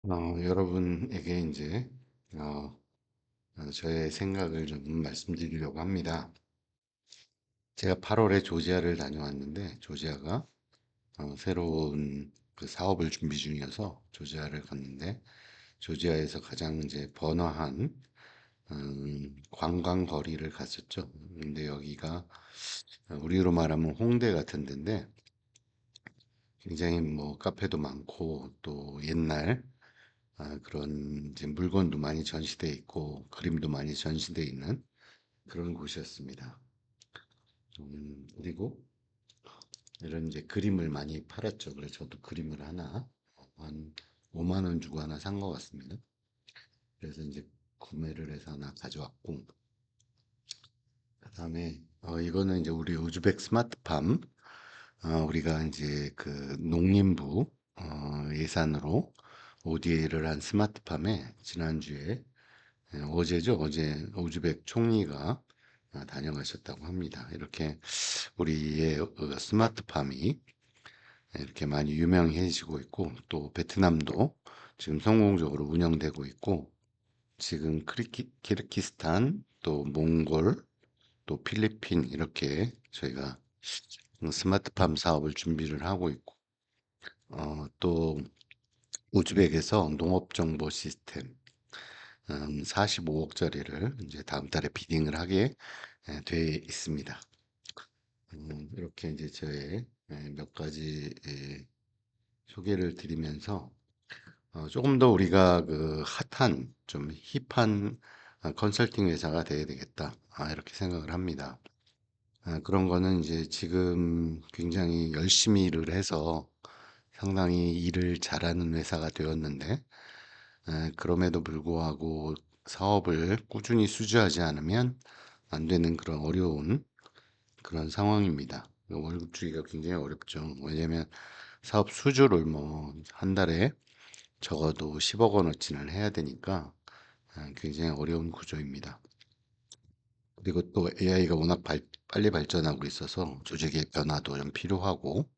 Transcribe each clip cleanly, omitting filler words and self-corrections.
여러분에게 이제 어, 저의 생각을 좀 말씀드리려고 합니다. 제가 8월에 조지아를 다녀왔는데 조지아가 새로운 그 사업을 준비 중이어서 조지아를 갔는데 조지아에서 가장 이제 번화한 관광 거리를 갔었죠. 근데 여기가 우리로 말하면 홍대 같은 데인데 굉장히 뭐 카페도 많고 또 옛날 그런 이제 물건도 많이 전시돼 있고 그림도 많이 전시돼 있는 그런 곳이었습니다. 그리고 이런 이제 그림을 많이 팔았죠. 그래서 저도 그림을 하나 한 5만 원 주고 하나 산 것 같습니다. 그래서 이제 구매를 해서 하나 가져왔고 그다음에 이거는 이제 우리 우즈벡 스마트팜 우리가 이제 그 농림부 예산으로 ODA를 한 스마트팜에 지난주에 어제죠. 어제 우즈벡 총리가 다녀가셨다고 합니다. 이렇게 우리의 스마트팜이 이렇게 많이 유명해지고 있고 또 베트남도 지금 성공적으로 운영되고 있고 지금 키르기스탄 또 몽골 또 필리핀 이렇게 저희가 스마트팜 사업을 준비를 하고 있고 또 우즈벡에서 농업정보 시스템 45억짜리를 이제 다음 달에 비딩을 하게 돼 있습니다. 이렇게 이제 저의 몇 가지 소개를 드리면서 조금 더 우리가 그 핫한 좀 힙한 컨설팅 회사가 돼야 되겠다. 이렇게 생각을 합니다. 그런 거는 이제 지금 굉장히 열심히 일을 해서 상당히 일을 잘하는 회사가 되었는데 그럼에도 불구하고 사업을 꾸준히 수주하지 않으면 안 되는 그런 어려운 그런 상황입니다. 월급 주기가 굉장히 어렵죠. 왜냐면 사업 수주를 뭐 한 달에 적어도 10억 원어치는 해야 되니까 굉장히 어려운 구조입니다. 그리고 또 AI가 워낙 빨리 발전하고 있어서 조직의 변화도 좀 필요하고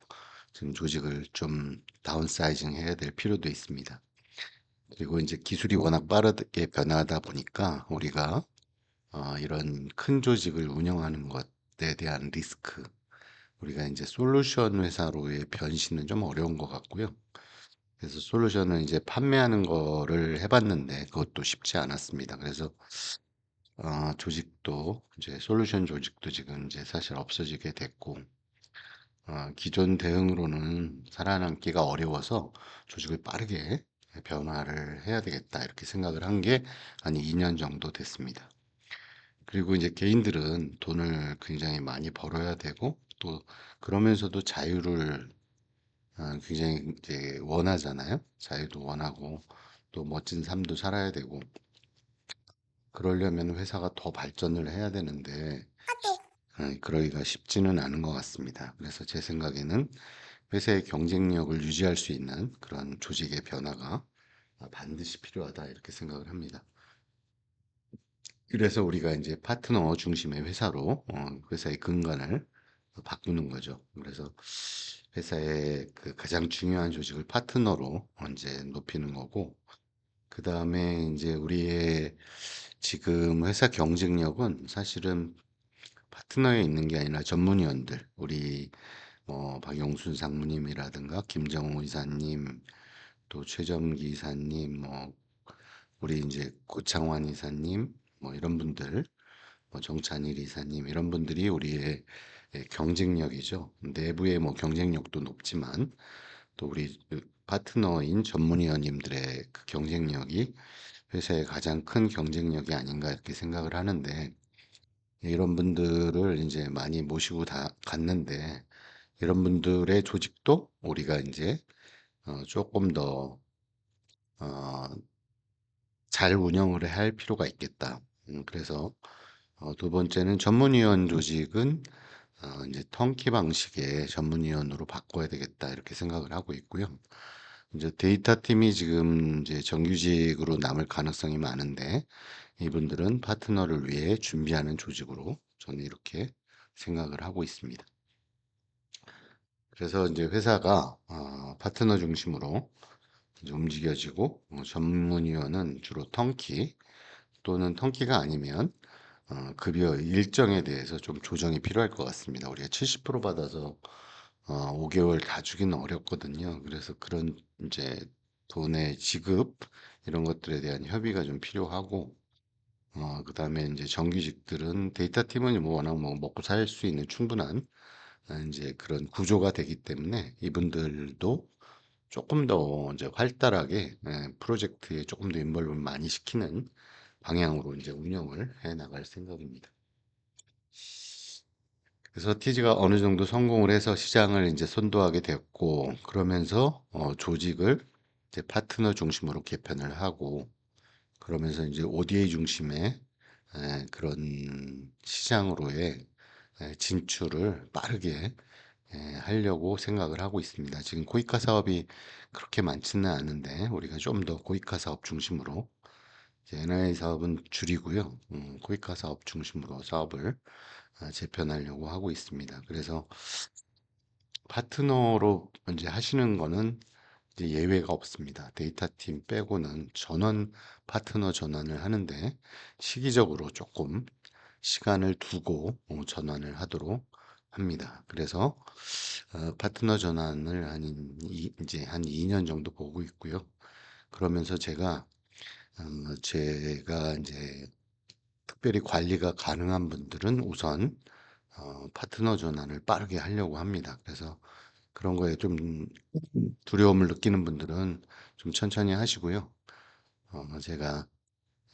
지금 조직을 좀 다운사이징 해야 될 필요도 있습니다. 그리고 이제 기술이 워낙 빠르게 변화하다 보니까 우리가 이런 큰 조직을 운영하는 것에 대한 리스크, 우리가 이제 솔루션 회사로의 변신은 좀 어려운 것 같고요. 그래서 솔루션을 이제 판매하는 거를 해봤는데 그것도 쉽지 않았습니다. 그래서 조직도 이제 솔루션 조직도 지금 이제 사실 없어지게 됐고 기존 대응으로는 살아남기가 어려워서 조직을 빠르게 변화를 해야 되겠다 이렇게 생각을 한 게 한 2년 정도 됐습니다. 그리고 이제 개인들은 돈을 굉장히 많이 벌어야 되고 또 그러면서도 자유를 굉장히 이제 원하잖아요. 자유도 원하고 또 멋진 삶도 살아야 되고 그러려면 회사가 더 발전을 해야 되는데 그러기가 쉽지는 않은 것 같습니다. 그래서 제 생각에는 회사의 경쟁력을 유지할 수 있는 그런 조직의 변화가 반드시 필요하다 이렇게 생각을 합니다. 그래서 우리가 이제 파트너 중심의 회사로 회사의 근간을 바꾸는 거죠. 그래서 회사의 그 가장 중요한 조직을 파트너로 이제 높이는 거고, 그 다음에 이제 우리의 지금 회사 경쟁력은 사실은 파트너에 있는 게 아니라 전문위원들, 우리 뭐 박영순 상무님이라든가 김정우 이사님, 또 최점기 이사님, 뭐 우리 이제 고창환 이사님, 뭐 이런 분들, 뭐 정찬일 이사님 이런 분들이 우리의 경쟁력이죠. 내부의 뭐 경쟁력도 높지만 또 우리 그 파트너인 전문위원님들의 그 경쟁력이 회사의 가장 큰 경쟁력이 아닌가 이렇게 생각을 하는데 이런 분들을 이제 많이 모시고 다 갔는데 이런 분들의 조직도 우리가 이제 조금 더 어, 잘 운영을 할 필요가 있겠다. 그래서 두 번째는 전문위원 조직은 이제 턴키 방식의 전문위원으로 바꿔야 되겠다 이렇게 생각을 하고 있고요. 이제 데이터 팀이 지금 이제 정규직으로 남을 가능성이 많은데 이분들은 파트너를 위해 준비하는 조직으로 저는 이렇게 생각을 하고 있습니다. 그래서 이제 회사가 파트너 중심으로 이제 움직여지고 전문위원은 주로 턴키 또는 턴키가 아니면 급여 일정에 대해서 좀 조정이 필요할 것 같습니다. 우리가 70% 받아서 5개월 다 주기는 어렵거든요. 그래서 그런 이제 돈의 지급 이런 것들에 대한 협의가 좀 필요하고 그다음에 이제 정규직들은 데이터 팀은 뭐 워낙 뭐 먹고 살 수 있는 충분한 이제 그런 구조가 되기 때문에 이분들도 조금 더 이제 활달하게 프로젝트에 조금 더 인벌브를 많이 시키는 방향으로 이제 운영을 해 나갈 생각입니다. 그래서 티지가 어느 정도 성공을 해서 시장을 이제 선도하게 됐고 그러면서 조직을 이제 파트너 중심으로 개편을 하고 그러면서 이제 ODA 중심의 그런 시장으로의 진출을 빠르게 하려고 생각을 하고 있습니다. 지금 고위가 사업이 그렇게 많지는 않은데 우리가 좀 더 고위가 사업 중심으로 이제 NI 사업은 줄이고요. 고위가 사업 중심으로 사업을 재편하려고 하고 있습니다. 그래서 파트너로 이제 하시는 거는 이제 예외가 없습니다. 데이터 팀 빼고는 전원 파트너 전환을 하는데 시기적으로 조금 시간을 두고 전환을 하도록 합니다. 그래서 파트너 전환을 이제 한 2년 정도 보고 있고요. 그러면서 제가 이제 특별히 관리가 가능한 분들은 우선 파트너 전환을 빠르게 하려고 합니다. 그래서 그런 거에 좀 두려움을 느끼는 분들은 좀 천천히 하시고요. 제가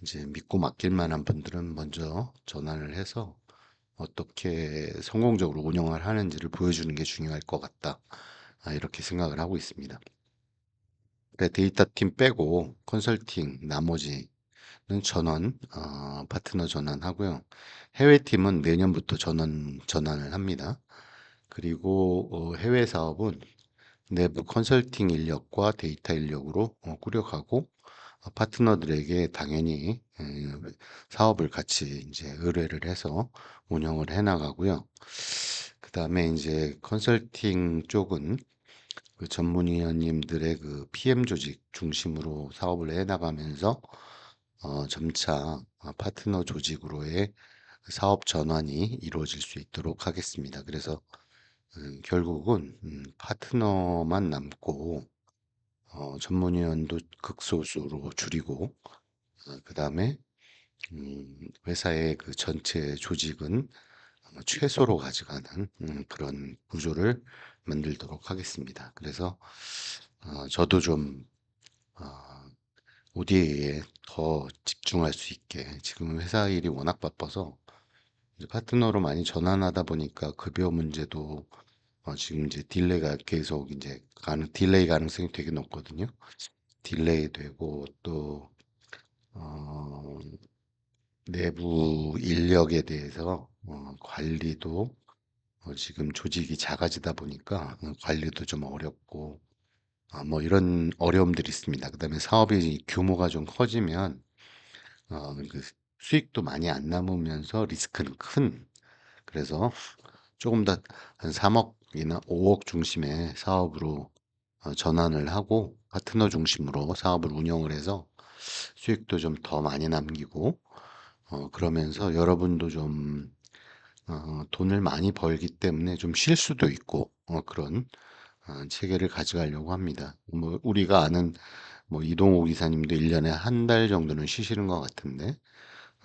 이제 믿고 맡길 만한 분들은 먼저 전환을 해서 어떻게 성공적으로 운영을 하는지를 보여주는 게 중요할 것 같다. 이렇게 생각을 하고 있습니다. 그래, 데이터 팀 빼고 컨설팅 나머지는 파트너 전환하고요. 해외 팀은 내년부터 전환을 합니다. 그리고 해외 사업은 내부 컨설팅 인력과 데이터 인력으로 꾸려가고 파트너들에게 당연히 사업을 같이 이제 의뢰를 해서 운영을 해 나가고요. 그다음에 이제 컨설팅 쪽은 그 전문위원님들의 그 PM 조직 중심으로 사업을 해 나가면서 점차 파트너 조직으로의 사업 전환이 이루어질 수 있도록 하겠습니다. 그래서 결국은 파트너만 남고 전문위원도 극소수로 줄이고 그다음에 회사의 그 전체 조직은 최소로 가져가는 그런 구조를 만들도록 하겠습니다. 그래서 저도 좀 ODA에 더 집중할 수 있게 지금 회사 일이 워낙 바빠서 이제 파트너로 많이 전환하다 보니까 급여 문제도 지금 이제 딜레이가 계속 이제 딜레이 가능성이 되게 높거든요. 딜레이 되고 또 어, 내부 인력에 대해서 관리도 지금 조직이 작아지다 보니까 관리도 좀 어렵고 뭐 이런 어려움들이 있습니다. 그다음에 사업이 규모가 좀 커지면 그 수익도 많이 안 남으면서 리스크는 큰 그래서 조금 더 한 3억이나 5억 중심의 사업으로 전환을 하고 파트너 중심으로 사업을 운영을 해서 수익도 좀 더 많이 남기고 그러면서 여러분도 좀 돈을 많이 벌기 때문에 좀 쉴 수도 있고 그런 체계를 가져가려고 합니다. 뭐 우리가 아는 뭐 이동욱 이사님도 1년에 한 달 정도는 쉬시는 것 같은데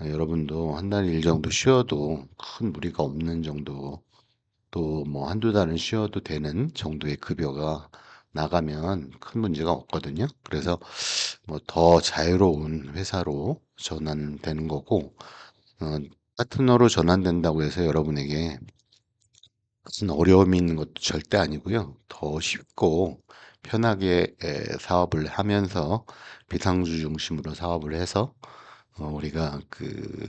여러분도 한 달 일 정도 쉬어도 큰 무리가 없는 정도 또 뭐 한두 달은 쉬어도 되는 정도의 급여가 나가면 큰 문제가 없거든요. 그래서 뭐 더 자유로운 회사로 전환되는 거고 어, 파트너로 전환된다고 해서 여러분에게 무슨 어려움이 있는 것도 절대 아니고요. 더 쉽고 편하게 사업을 하면서 비상주 중심으로 사업을 해서 우리가 그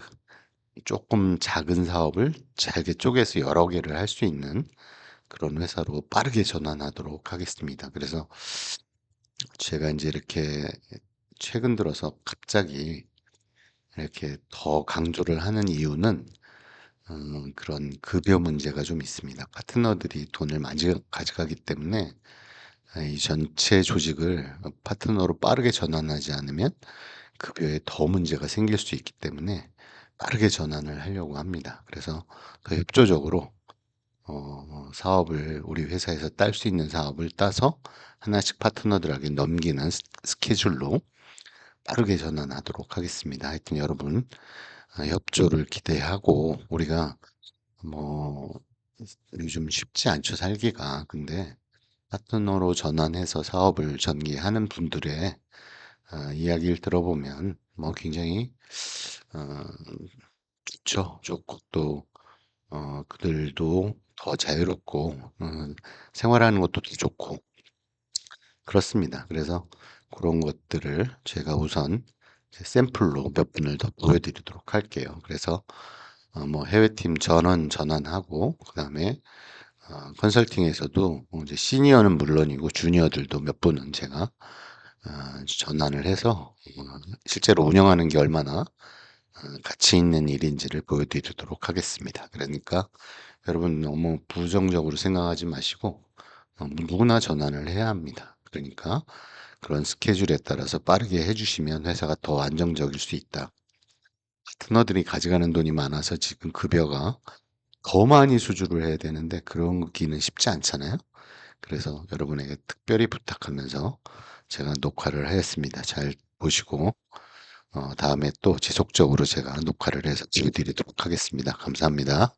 조금 작은 사업을 잘게 쪼개서 여러 개를 할 수 있는 그런 회사로 빠르게 전환하도록 하겠습니다. 그래서 제가 이제 이렇게 최근 들어서 갑자기 이렇게 더 강조를 하는 이유는 그런 급여 문제가 좀 있습니다. 파트너들이 돈을 많이 가져가기 때문에 이 전체 조직을 파트너로 빠르게 전환하지 않으면 급여에 더 문제가 생길 수 있기 때문에 빠르게 전환을 하려고 합니다. 그래서 더 협조적으로 사업을 우리 회사에서 딸 수 있는 사업을 따서 하나씩 파트너들에게 넘기는 스케줄로 빠르게 전환하도록 하겠습니다. 하여튼 여러분 협조를 기대하고 우리가 뭐 요즘 쉽지 않죠 살기가. 근데 파트너로 전환해서 사업을 전개하는 분들의 이야기를 들어보면 뭐 굉장히 어, 좋죠. 좋고 또 그들도 더 자유롭고 생활하는 것도 더 좋고 그렇습니다. 그래서 그런 것들을 제가 우선 샘플로 몇 분을 더 보여드리도록 할게요. 그래서 뭐 해외팀 전환하고 그다음에 컨설팅에서도 이제 시니어는 물론이고 주니어들도 몇 분은 제가 전환을 해서 실제로 운영하는 게 얼마나 가치 있는 일인지를 보여드리도록 하겠습니다. 그러니까 여러분 너무 부정적으로 생각하지 마시고 누구나 전환을 해야 합니다. 그러니까 그런 스케줄에 따라서 빠르게 해주시면 회사가 더 안정적일 수 있다. 파트너들이 가져가는 돈이 많아서 지금 급여가 더 많이 수주를 해야 되는데 그런 기는 쉽지 않잖아요. 그래서 여러분에게 특별히 부탁하면서 제가 녹화를 하였습니다. 잘 보시고 다음에 또 지속적으로 제가 녹화를 해서 보여드리도록 하겠습니다. 감사합니다.